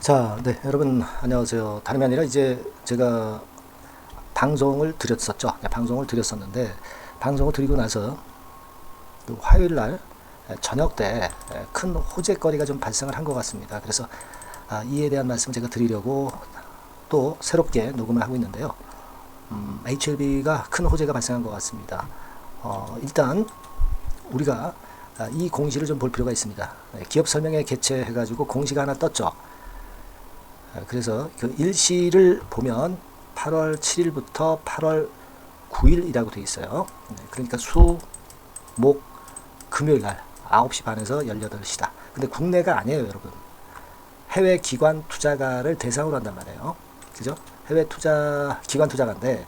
자, 네, 여러분 안녕하세요. 다름이 아니라 이제 제가 방송을 드렸었죠. 네, 방송을 드렸었는데 방송을 드리고 나서 그 화요일 날 저녁 때 큰 호재거리가 좀 발생을 한 것 같습니다. 그래서 이에 대한 말씀 제가 드리려고 또 새롭게 녹음을 하고 있는데요. HLB가 큰 호재가 발생한 것 같습니다. 일단 우리가 이 공시를 좀 볼 필요가 있습니다. 기업 설명회 개최해가지고 공시가 하나 떴죠. 그래서 그 일시를 보면 8월 7일부터 8월 9일이라고 되어 있어요. 그러니까 수, 목, 금요일 날 9시 반에서 18시다. 근데 국내가 아니에요, 여러분. 해외 기관 투자가를 대상으로 한단 말이에요. 그죠? 해외 기관 투자가인데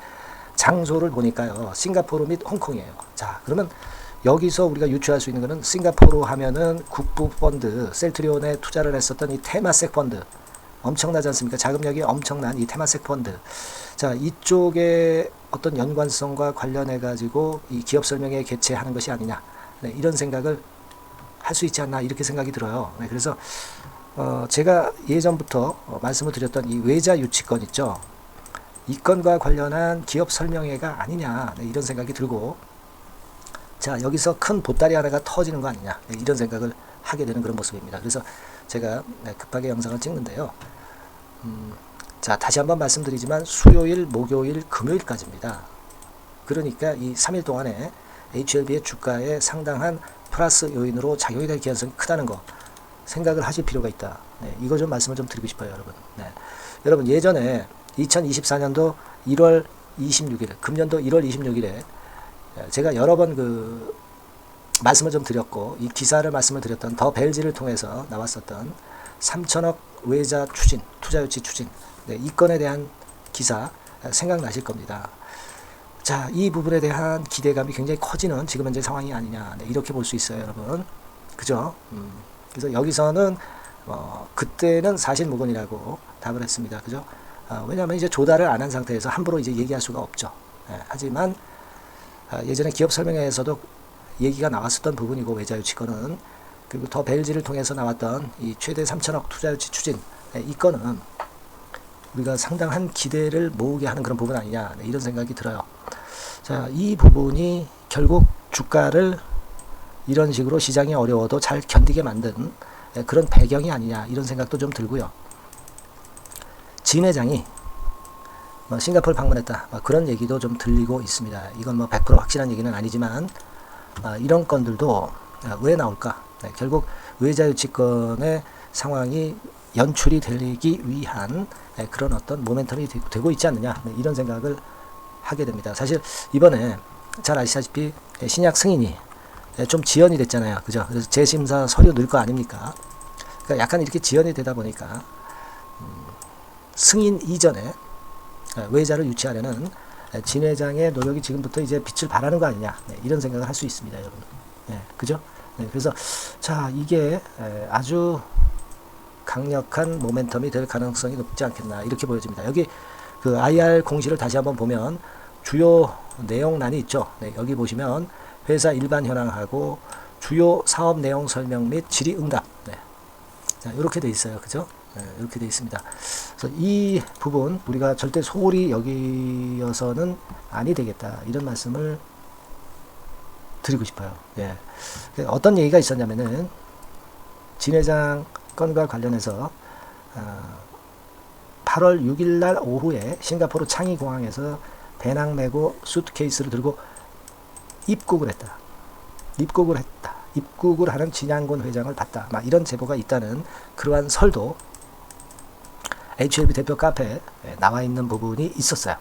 장소를 보니까요. 싱가포르 및 홍콩이에요. 자, 그러면 여기서 우리가 유추할 수 있는 거는 싱가포르 하면은 국부 펀드, 셀트리온에 투자를 했었던 이 테마섹 펀드. 엄청나지 않습니까? 자금력이 엄청난 이 테마섹 펀드. 자, 이쪽에 어떤 연관성과 관련해 가지고 이 기업 설명회 개최하는 것이 아니냐. 네, 이런 생각을 할 수 있지 않나 이렇게 생각이 들어요. 네, 그래서 제가 예전부터 말씀을 드렸던 이 외자 유치권 있죠. 이 건과 관련한 기업 설명회가 아니냐. 네, 이런 생각이 들고 자, 여기서 큰 보따리 하나가 터지는 거 아니냐. 네, 이런 생각을 하게 되는 그런 모습입니다. 그래서 제가 급하게 영상을 찍는데요. 자, 다시 한번 말씀드리지만 수요일, 목요일, 금요일까지입니다. 그러니까 이 3일 동안에 HLB의 주가에 상당한 플러스 요인으로 작용이 될 가능성이 크다는 거 생각을 하실 필요가 있다. 네, 이거 좀 말씀을 좀 드리고 싶어요, 여러분. 네. 여러분 예전에 2024년도 1월 26일, 금년도 1월 26일에 제가 여러 번 그 말씀을 좀 드렸고 이 기사를 말씀을 드렸던 더 벨지를 통해서 나왔었던 3천억 외자 추진, 투자 유치 추진, 네, 이 건에 대한 기사 생각나실 겁니다. 자, 이 부분에 대한 기대감이 굉장히 커지는 지금 현재 상황이 아니냐, 네, 이렇게 볼 수 있어요, 여러분. 그죠? 그래서 여기서는 그때는 사실무근이라고 답을 했습니다. 그죠? 왜냐하면 이제 조달을 안 한 상태에서 함부로 이제 얘기할 수가 없죠. 하지만 예전에 기업 설명회에서도 얘기가 나왔었던 부분이고 외자유치권은 그리고 더 벨지를 통해서 나왔던 이 최대 3천억 투자유치 추진 이 건은 우리가 상당한 기대를 모으게 하는 그런 부분 아니냐 이런 생각이 들어요. 자, 이 부분이 결국 주가를 이런 식으로 시장이 어려워도 잘 견디게 만든 그런 배경이 아니냐 이런 생각도 좀 들고요. 진 회장이 싱가포르 방문했다 그런 얘기도 좀 들리고 있습니다. 이건 100% 확실한 얘기는 아니지만 이런 건들도 왜 나올까? 네, 결국 외자유치권의 상황이 연출이 되기 위한 그런 어떤 모멘텀이 되고 있지 않느냐 이런 생각을 하게 됩니다. 사실 이번에 잘 아시다시피 신약 승인이 좀 지연이 됐잖아요. 그죠? 그래서 재심사 서류 넣을 거 아닙니까? 그러니까 약간 이렇게 지연이 되다 보니까 승인 이전에 외자를 유치하려는 진 회장의 노력이 지금부터 이제 빛을 발하는 거 아니냐 이런 생각을 할 수 있습니다, 여러분. 네, 그죠? 네, 그래서 자, 이게 아주 강력한 모멘텀이 될 가능성이 높지 않겠나 이렇게 보여집니다. 여기 그 IR 공시를 다시 한번 보면 주요 내용란이 있죠. 네, 여기 보시면 회사 일반 현황하고 주요 사업 내용 설명 및 질의응답. 네. 자, 이렇게 돼 있어요, 그죠? 네, 이렇게 돼 있습니다. 그래서 이 부분 우리가 절대 소홀히 여기어서는 아니 되겠다 이런 말씀을 드리고 싶어요. 예. 어떤 얘기가 있었냐면은 진 회장 건과 관련해서 8월 6일 날 오후에 싱가포르 창의 공항에서 배낭 메고 수트케이스를 들고 입국을 했다. 입국을 하는 진양곤 회장을 봤다. 막 이런 제보가 있다는 그러한 설도 HLB 대표 카페에 나와 있는 부분이 있었어요.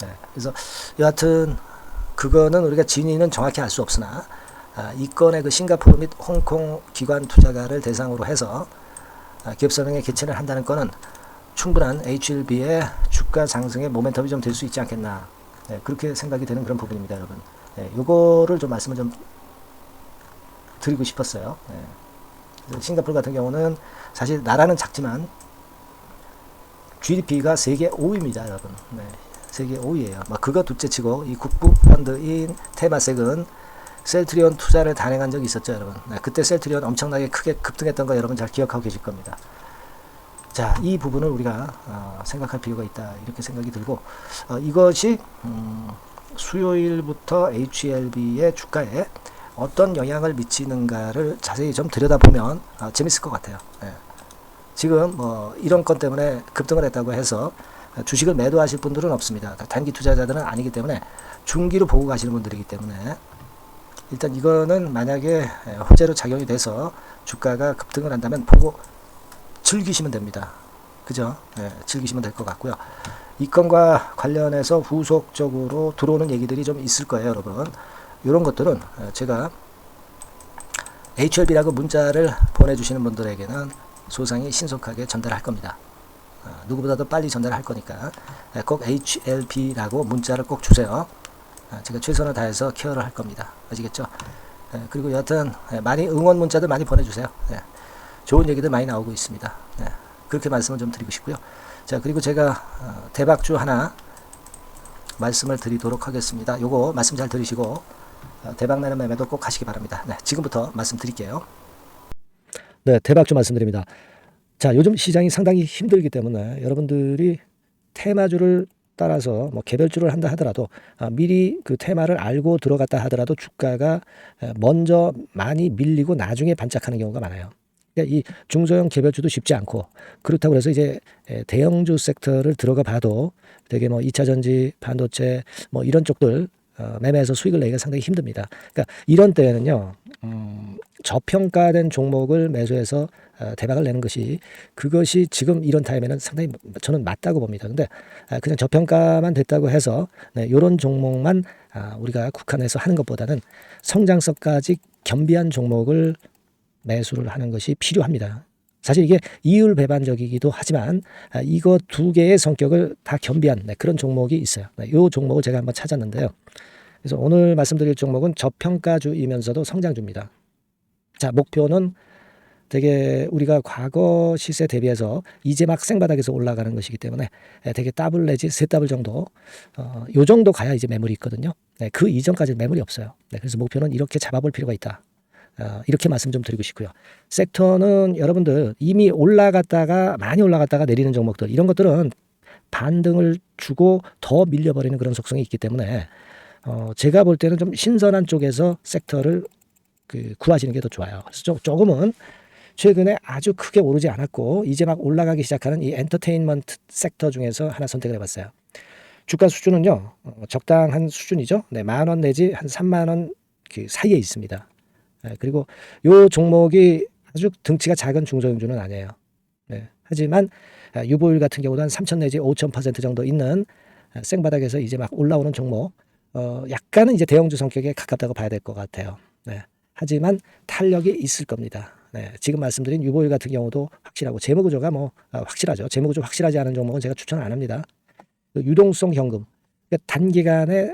네, 그래서 여하튼 그거는 우리가 진위는 정확히 알 수 없으나 이 건의 그 싱가포르 및 홍콩 기관 투자가를 대상으로 해서 기업 설명회 개최를 한다는 거는 충분한 HLB의 주가 상승의 모멘텀이 좀 될 수 있지 않겠나 그렇게 생각이 되는 그런 부분입니다, 여러분. 요거를 좀 말씀을 좀 드리고 싶었어요. 싱가포르 같은 경우는 사실 나라는 작지만 GDP가 세계 5위입니다, 여러분. 네, 세계 5위예요. 그거 둘째치고 이 국부 펀드인 테마섹은 셀트리온 투자를 단행한 적이 있었죠, 여러분. 네, 그때 셀트리온 엄청나게 크게 급등했던 거 여러분 잘 기억하고 계실 겁니다. 자, 이 부분을 우리가 생각할 필요가 있다 이렇게 생각이 들고 이것이 수요일부터 HLB의 주가에 어떤 영향을 미치는가를 자세히 좀 들여다보면 재밌을 것 같아요. 예. 지금 뭐 이런 건 때문에 급등을 했다고 해서 주식을 매도하실 분들은 없습니다. 단기 투자자들은 아니기 때문에 중기로 보고 가시는 분들이기 때문에 일단 이거는 만약에 호재로 작용이 돼서 주가가 급등을 한다면 보고 즐기시면 됩니다. 그죠? 예, 즐기시면 될 것 같고요. 이 건과 관련해서 후속적으로 들어오는 얘기들이 좀 있을 거예요, 여러분. 이런 것들은 제가 HLB라고 문자를 보내주시는 분들에게는 소상히 신속하게 전달할 겁니다. 누구보다도 빨리 전달할 거니까 꼭 HLB라고 문자를 꼭 주세요. 제가 최선을 다해서 케어를 할 겁니다. 아시겠죠? 그리고 여하튼 많이 응원 문자들 많이 보내주세요. 좋은 얘기들 많이 나오고 있습니다. 그렇게 말씀을 좀 드리고 싶고요. 자, 그리고 제가 대박주 하나 말씀을 드리도록 하겠습니다. 요거 말씀 잘 들으시고 대박나는 매매도 꼭 하시기 바랍니다. 지금부터 말씀드릴게요. 네, 대박주 말씀드립니다. 자, 요즘 시장이 상당히 힘들기 때문에 여러분들이 테마주를 따라서 뭐 개별주를 한다 하더라도 미리 그 테마를 알고 들어갔다 하더라도 주가가 먼저 많이 밀리고 나중에 반짝하는 경우가 많아요. 그러니까 이 중소형 개별주도 쉽지 않고 그렇다고 해서 이제 대형주 섹터를 들어가 봐도 되게 뭐 2차전지, 반도체 뭐 이런 쪽들 매매해서 수익을 내기가 상당히 힘듭니다. 그러니까 이런 때에는요, 저평가된 종목을 매수해서 대박을 내는 것이 그것이 지금 이런 타임에는 상당히 저는 맞다고 봅니다. 근데 그냥 저평가만 됐다고 해서 이런 종목만 우리가 국한해서 하는 것보다는 성장성까지 겸비한 종목을 매수를 하는 것이 필요합니다. 사실 이게 이율배반적이기도 하지만 이거 두 개의 성격을 다 겸비한 그런 종목이 있어요. 이 종목을 제가 한번 찾았는데요. 그래서 오늘 말씀드릴 종목은 저평가주이면서도 성장주입니다. 자, 목표는 되게 우리가 과거 시세 대비해서 이제 막 생바닥에서 올라가는 것이기 때문에 되게 더블 내지 세 더블 정도 요 정도 가야 이제 매물이 있거든요. 그 이전까지는 매물이 없어요. 그래서 목표는 이렇게 잡아볼 필요가 있다. 이렇게 말씀 좀 드리고 싶고요. 섹터는 여러분들 이미 올라갔다가 많이 올라갔다가 내리는 종목들 이런 것들은 반등을 주고 더 밀려버리는 그런 속성이 있기 때문에 제가 볼 때는 좀 신선한 쪽에서 섹터를 구하시는 게 더 좋아요. 그래서 조금은 최근에 아주 크게 오르지 않았고 이제 막 올라가기 시작하는 이 엔터테인먼트 sek터 중에서 하나 선택을 해봤어요. 주가 수준은요 적당한 수준이죠. 네, 10,000원 내지 한 30,000원 그 사이에 있습니다. 그리고 요 종목이 아주 등치가 작은 중소형주는 아니에요. 네, 하지만 유보율 같은 경우도 한 3,000 내지 5,000% 정도 있는 생바닥에서 이제 막 올라오는 종목 약간은 이제 대형주 성격에 가깝다고 봐야 될 것 같아요. 네, 하지만 탄력이 있을 겁니다. 네, 지금 말씀드린 유보율 같은 경우도 확실하고 재무구조가 뭐 확실하죠. 재무구조 확실하지 않은 종목은 제가 추천 안 합니다. 유동성 현금, 그러니까 단기간에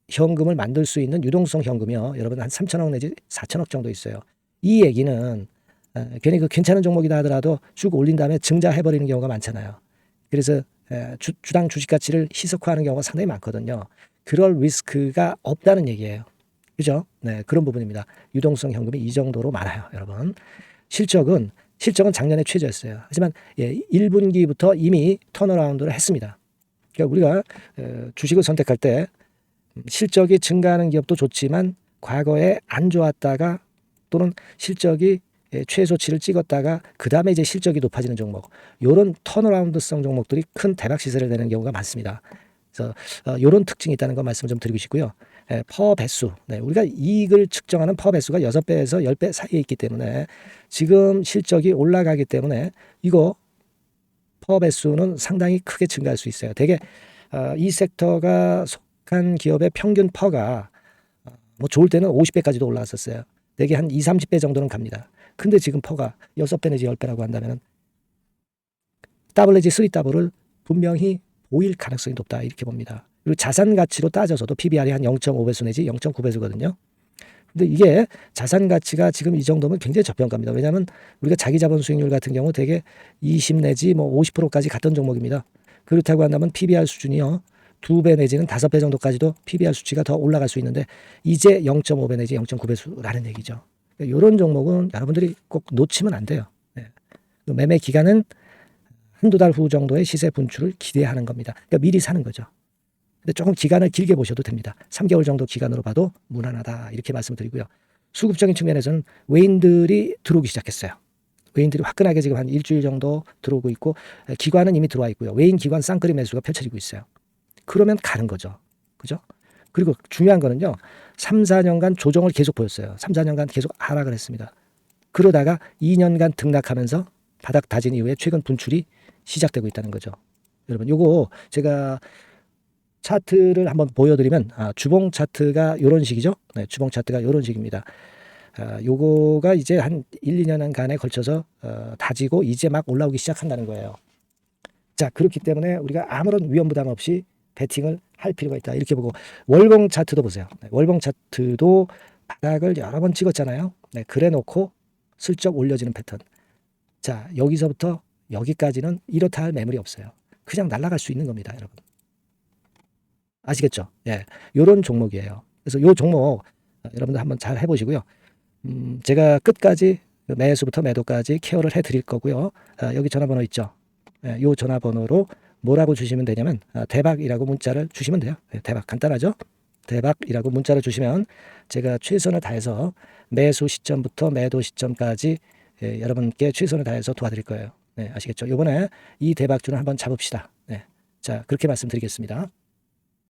현금을 만들 수 있는 유동성 현금이요. 여러분 한 3,000억 내지 4,000억 정도 있어요. 이 얘기는 괜히 그 괜찮은 종목이다 하더라도 쭉 올린 다음에 증자해버리는 경우가 많잖아요. 그래서 주당 주식 가치를 희석화하는 경우가 상당히 많거든요. 그럴 리스크가 없다는 얘기예요. 그죠? 네, 그런 부분입니다. 유동성 현금이 이 정도로 많아요, 여러분. 실적은 작년에 최저였어요. 하지만 1분기부터 이미 턴어라운드를 했습니다. 그러니까 우리가 주식을 선택할 때 실적이 증가하는 기업도 좋지만 과거에 안 좋았다가 또는 실적이 최소치를 찍었다가 그 다음에 이제 실적이 높아지는 종목, 이런 턴어라운드성 종목들이 큰 대박 시세를 내는 경우가 많습니다. 그래서 이런 특징이 있다는 거 말씀을 좀 드리고 싶고요. 퍼 배수, 우리가 이익을 측정하는 퍼 배수가 6배에서 10배 사이에 있기 때문에 지금 실적이 올라가기 때문에 이거 퍼 배수는 상당히 크게 증가할 수 있어요. 되게 이 섹터가 속한 기업의 평균 퍼가 뭐 좋을 때는 50배까지도 올라갔었어요. 되게 한 2, 30배 정도는 갑니다. 근데 지금 퍼가 6배 내지 10배라고 한다면 더블 내지 3더블을 분명히 보일 가능성이 높다 이렇게 봅니다. 그리고 자산 가치로 따져서도 PBR이 한 0.5배수 내지 0.9배수거든요. 근데 이게 자산 가치가 지금 이 정도면 굉장히 저평가입니다. 왜냐하면 우리가 자기 자본 수익률 같은 경우 되게 20 내지 뭐 50%까지 갔던 종목입니다. 그렇다고 한다면 PBR 수준이요 2배 내지는 5배 정도까지도 PBR 수치가 더 올라갈 수 있는데 이제 0.5배 내지 0.9배수라는 얘기죠. 이런 종목은 여러분들이 꼭 놓치면 안 돼요. 매매 기간은 한두 달 후 정도의 시세 분출을 기대하는 겁니다. 그러니까 미리 사는 거죠. 근데 조금 기간을 길게 보셔도 됩니다. 3개월 정도 기간으로 봐도 무난하다 이렇게 말씀드리고요. 수급적인 측면에서는 외인들이 들어오기 시작했어요. 외인들이 화끈하게 지금 한 일주일 정도 들어오고 있고 기관은 이미 들어와 있고요. 외인 기관 쌍끌이 매수가 펼쳐지고 있어요. 그러면 가는 거죠. 그죠? 그리고 중요한 거는요. 3, 4년간 조정을 계속 보였어요. 3, 4년간 계속 하락을 했습니다. 그러다가 2년간 등락하면서 바닥 다진 이후에 최근 분출이 시작되고 있다는 거죠. 여러분 요거 제가 차트를 한번 보여드리면 주봉 차트가 이런 식이죠. 네, 주봉 차트가 이런 식입니다. 요거가 이제 한 1, 2년간에 걸쳐서 다지고 이제 막 올라오기 시작한다는 거예요. 자, 그렇기 때문에 우리가 아무런 위험 부담 없이 베팅을 할 필요가 있다. 이렇게 보고 월봉 차트도 보세요. 네, 월봉 차트도 바닥을 여러 번 찍었잖아요. 네, 그래 놓고 슬쩍 올려지는 패턴. 자, 여기서부터 여기까지는 이렇다 할 매물이 없어요. 그냥 날아갈 수 있는 겁니다, 여러분. 아시겠죠? 예, 요런 종목이에요. 그래서 요 종목 여러분들 한번 잘 해보시고요. 제가 끝까지 매수부터 매도까지 케어를 해드릴 거고요. 여기 전화번호 있죠? 예, 요 전화번호로 뭐라고 주시면 되냐면 대박이라고 문자를 주시면 돼요. 예, 대박 간단하죠? 대박이라고 문자를 주시면 제가 최선을 다해서 매수 시점부터 매도 시점까지 여러분께 최선을 다해서 도와드릴 거예요. 네, 아시겠죠? 이번에 이 대박주는 한번 잡읍시다. 네, 자 그렇게 말씀드리겠습니다.